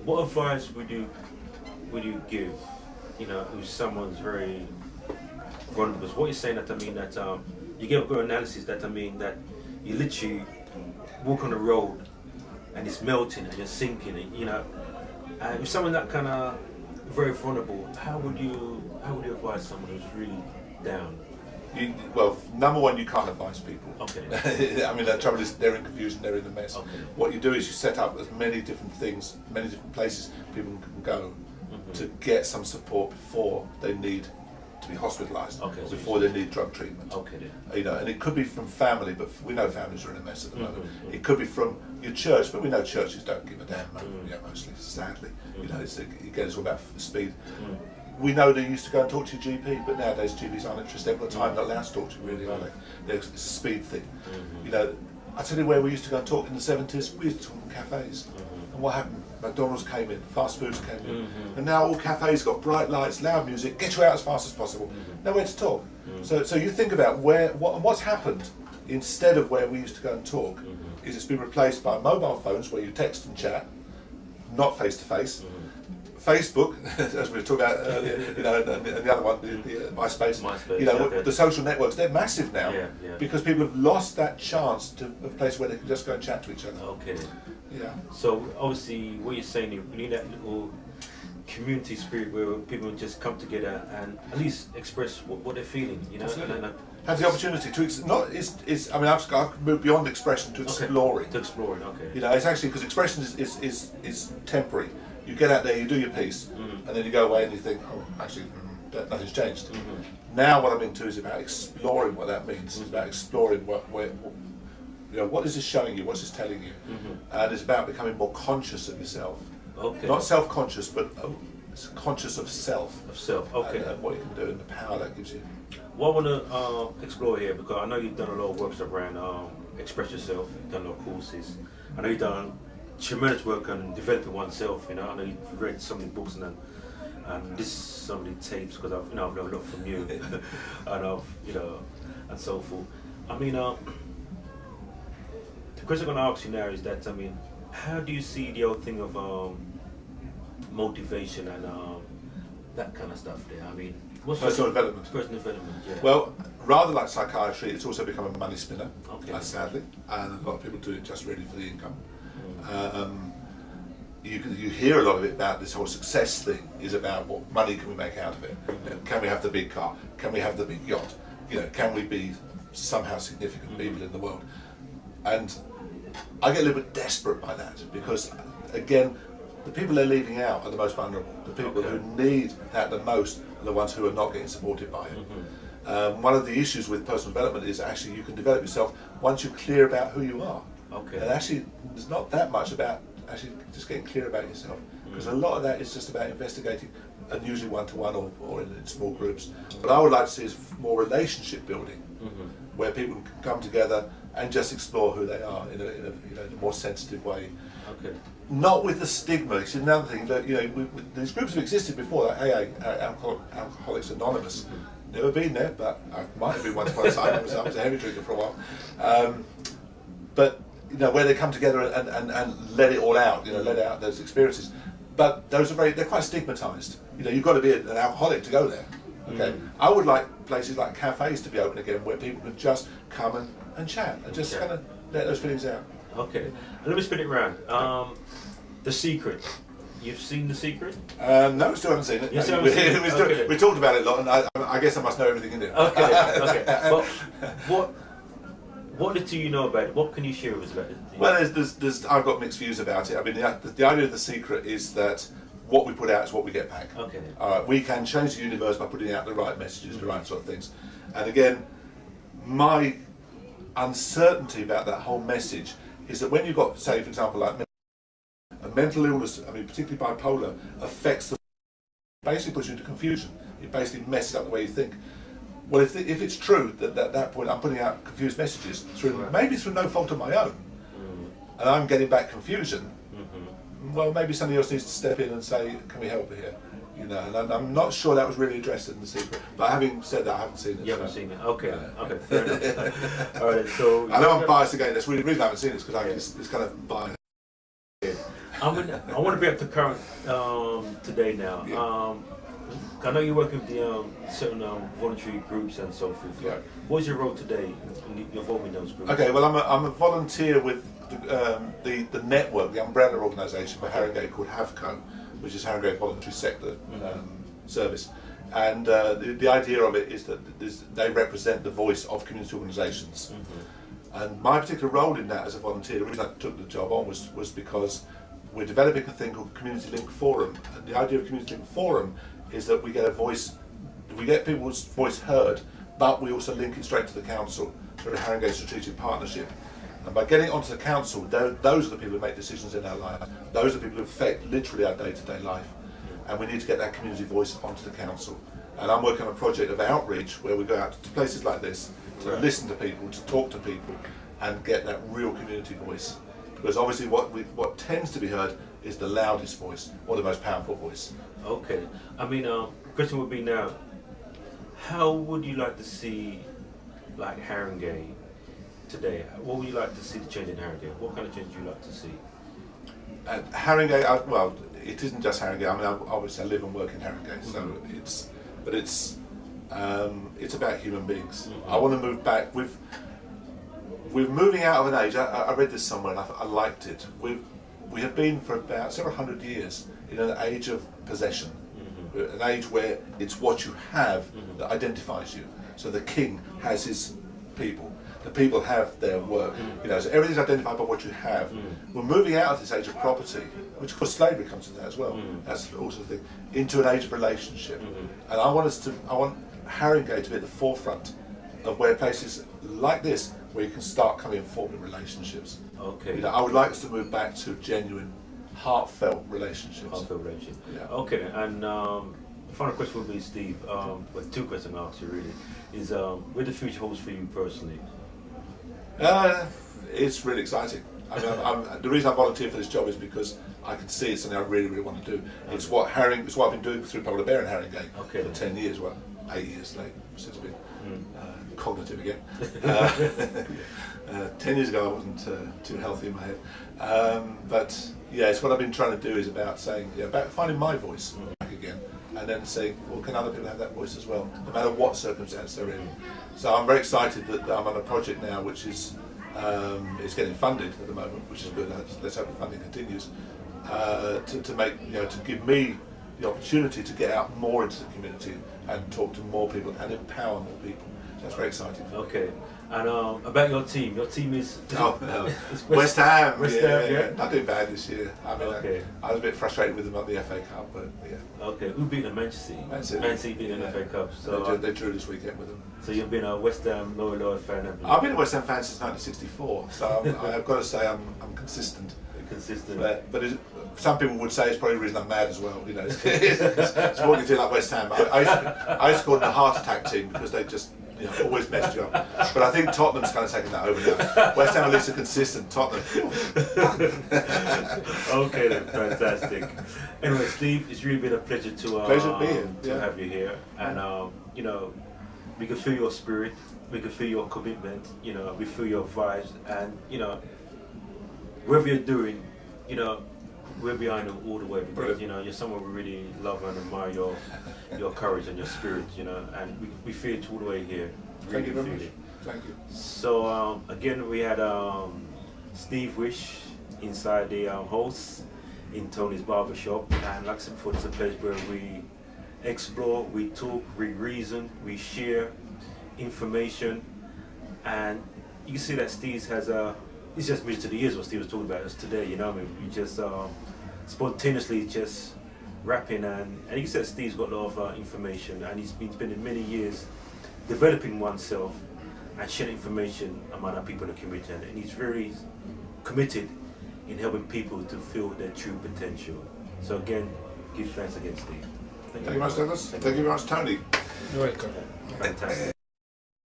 what advice would you give, you know, if someone's very vulnerable? Because what you're saying, that I mean that you give a good analysis, that I mean that you literally walk on the road and it's melting and you're sinking, you know. If someone that kind of very vulnerable, how would you advise someone who's really down? Well, number one, you can't advise people. Okay. I mean, the trouble is they're in confusion, they're in a mess. Okay. What you do is you set up as many different things, many different places people can go to get some support before they need to be hospitalised, okay, before they need drug treatment. Okay. Then. You know, and it could be from family, but we know families are in a mess at the moment. It could be from your church, but we know churches don't give a damn, mostly, sadly. You know, again, it's all about speed. We know they used to go and talk to your GP, but nowadays GPs aren't interested. They've got time, not allowed to talk to you, really, are they? It's a speed thing. You know, I tell you where we used to go and talk in the 70s. We used to talk in cafes. And what happened? McDonald's came in, fast foods came in, and now all cafes got bright lights, loud music, get you out as fast as possible. Nowhere to talk. So you think about what's happened instead of where we used to go and talk. Is it's been replaced by mobile phones where you text and chat, not face to face. Facebook, as we were talking about earlier, you know, and the other one, the MySpace. You know, the social networks, they're massive now because people have lost that chance to a place where they can just go and chat to each other. Okay. Yeah. So obviously, what you're saying, you need that little community spirit where people just come together and at least express what they're feeling, you know. And have the opportunity to I mean, I've moved beyond expression to exploring. To exploring, okay. You know, it's actually because expression is temporary. You get out there, you do your piece, and then you go away and you think, oh, actually, nothing's changed. Now what I'm into is about exploring what that means. It's about exploring what is this showing you, what's this telling you, and it's about becoming more conscious of yourself. Okay. Not self-conscious, but conscious of self. Of self. Okay. And what you can do and the power that gives you. What I want to explore here, because I know you've done a lot of works around express yourself. You've done a lot of courses. I know you've done tremendous work on developing oneself. You know, I know you've read so many books and this so many tapes because I've learned a lot from you, and and so forth. I mean, the question I'm going to ask you now is that, I mean, how do you see the whole thing of motivation and that kind of stuff there? I mean, what's personal development. Personal development, yeah. Well, rather like psychiatry, it's also become a money spinner, sadly, and a lot of people do it just really for the income. You hear a lot of it about this whole success thing is about what money can we make out of it. You know, can we have the big car? Can we have the big yacht? You know, can we be somehow significant people in the world? And I get a little bit desperate by that because, again, the people they're leaving out are the most vulnerable. The people who need that the most are the ones who are not getting supported by it. One of the issues with personal development is actually you can develop yourself once you're clear about who you are. Okay. And actually, there's not that much about actually just getting clear about yourself, because a lot of that is just about investigating, and usually one-to-one or in small groups. What I would like to see is more relationship building, where people can come together and just explore who they are in a more sensitive way. Okay. Not with the stigma. It's another thing that these groups have existed before, like AA, Alcoholics Anonymous. Never been there, but I might have been once upon a time. I was a heavy drinker for a while. But where they come together and let it all out, let out those experiences. But they're quite stigmatised. You've got to be an alcoholic to go there. Okay. I would like places like cafes to be open again, where people can just come and chat and just kind of let those feelings out. Okay. And let me spin it around. The Secret. You've seen The Secret? No, still haven't seen it. We talked about it a lot, and I guess I must know everything in it. Okay. Okay. Well, what do you know about it? What can you share with us about it? Well, I've got mixed views about it. I mean, the idea of The Secret is that what we put out is what we get back. Okay. We can change the universe by putting out the right messages, the right sort of things. And again, my uncertainty about that whole message is that when you've got, say, for example, like a mental illness, I mean, particularly bipolar, affects the basically puts you into confusion. It basically messes up the way you think. Well, if it's true that at that point I'm putting out confused messages maybe through no fault of my own, and I'm getting back confusion, well, maybe somebody else needs to step in and say, "Can we help here?" And I'm not sure that was really addressed in The Secret. But having said that, I haven't seen it. You haven't seen it? Okay. Okay. Fair enough. All right. So I know I'm biased again. That's really the reason I haven't seen it is because it's kind of biased. I want to bring up the current today now. Yeah. I know you work with the certain voluntary groups and so forth. Yeah. What's your role today involved in those groups? Okay, well, I'm a volunteer with the network, the umbrella organisation for Haringey called HAVCO, which is Haringey Voluntary Sector Service. And the idea of it is that they represent the voice of community organisations. And my particular role in that as a volunteer, the reason I took the job on was because we're developing a thing called Community Link Forum. And the idea of Community Link Forum is that we get people's voice heard, but we also link it straight to the council through the Haringey Strategic Partnership. And by getting onto the council, those are the people who make decisions in our life. Those are the people who affect literally our day-to-day life. And we need to get that community voice onto the council. And I'm working on a project of outreach where we go out to places like this to listen to people, to talk to people, and get that real community voice. Because obviously what tends to be heard is the loudest voice or the most powerful voice. Okay. I mean, question would be now, how would you like to see like Haringey today? What would you like to see the change in Haringey? What kind of change would you like to see? Haringey, well, it isn't just Haringey. I mean, obviously I live and work in Haringey, so it's about human beings. I want to move back. We're moving out of an age. I read this somewhere and I liked it. We have been for about several hundred years in an age of possession, an age where it's what you have that identifies you. So the king has his people. The people have their work. You know, so everything's identified by what you have. We're moving out of this age of property, which of course slavery comes into that as well. That's also the thing, into an age of relationship. And I want Haringey to be at the forefront of where places like this, where you can start coming and forming relationships. Okay. You know, I would like us to move back to genuine, heartfelt relationships. Heartfelt relationship. Yeah. Okay. And the final question would be, Steve. Well, two questions I'll ask you really. Is where the future holds for you personally? It's really exciting. I mean, the reason I volunteer for this job is because I can see it's something I really, really want to do. It's what I've been doing through Polar Bear in Haringey for 10 years. Well, 8 years late since I've been cognitive again. 10 years ago I wasn't too healthy in my head. But yeah, it's what I've been trying to do is about saying, about finding my voice back again, and then saying, well, can other people have that voice as well, no matter what circumstance they're in. So I'm very excited that I'm on a project now which is it's getting funded at the moment, which is good. Let's hope the funding continues to give me the opportunity to get out more into the community and talk to more people and empower more people. That's very exciting. Okay. And about your team is West Ham. West Ham, yeah. Not doing bad this year. I mean, okay. I was a bit frustrated with them at the FA Cup, but yeah. Okay, who beat them? Manchester City. Man City beat the FA Cup. So they drew this weekend with them. So you've been a West Ham loyal fan, haven't you? I've been a West Ham fan since 1964, so I've got to say I'm consistent. Consistent. But some people would say it's probably the reason I'm mad as well. You know, it's walking through like West Ham. I used to call them the heart attack team because they just always messed you up. But I think Tottenham's kind of taken that over now. West Ham at least are consistent. Tottenham. Okay then, fantastic. Anyway, Steve, it's really been a pleasure to have you here, and we can feel your spirit, we can feel your commitment. We feel your vibes, and whatever you're doing, we're behind it all the way because you're someone we really love and admire your courage and your spirit, and we feel it all the way here. Thank you very much. Thank you. So again, we had Steve Wish inside the host in Tony's Barbershop, and like I said before, it's a place where we explore, we talk, we reason, we share information, and you can see that Steve has it's just music to the ears what Steve was talking about us today, I mean, we just spontaneously just rapping, and you can see that Steve's got a lot of information, and he's been spending many years developing oneself and sharing information among our people in the community, and he's very committed in helping people to feel their true potential. So again, give thanks again, Steve. Thank you very much, Douglas. Thank you very much, Tony. You're welcome. Fantastic.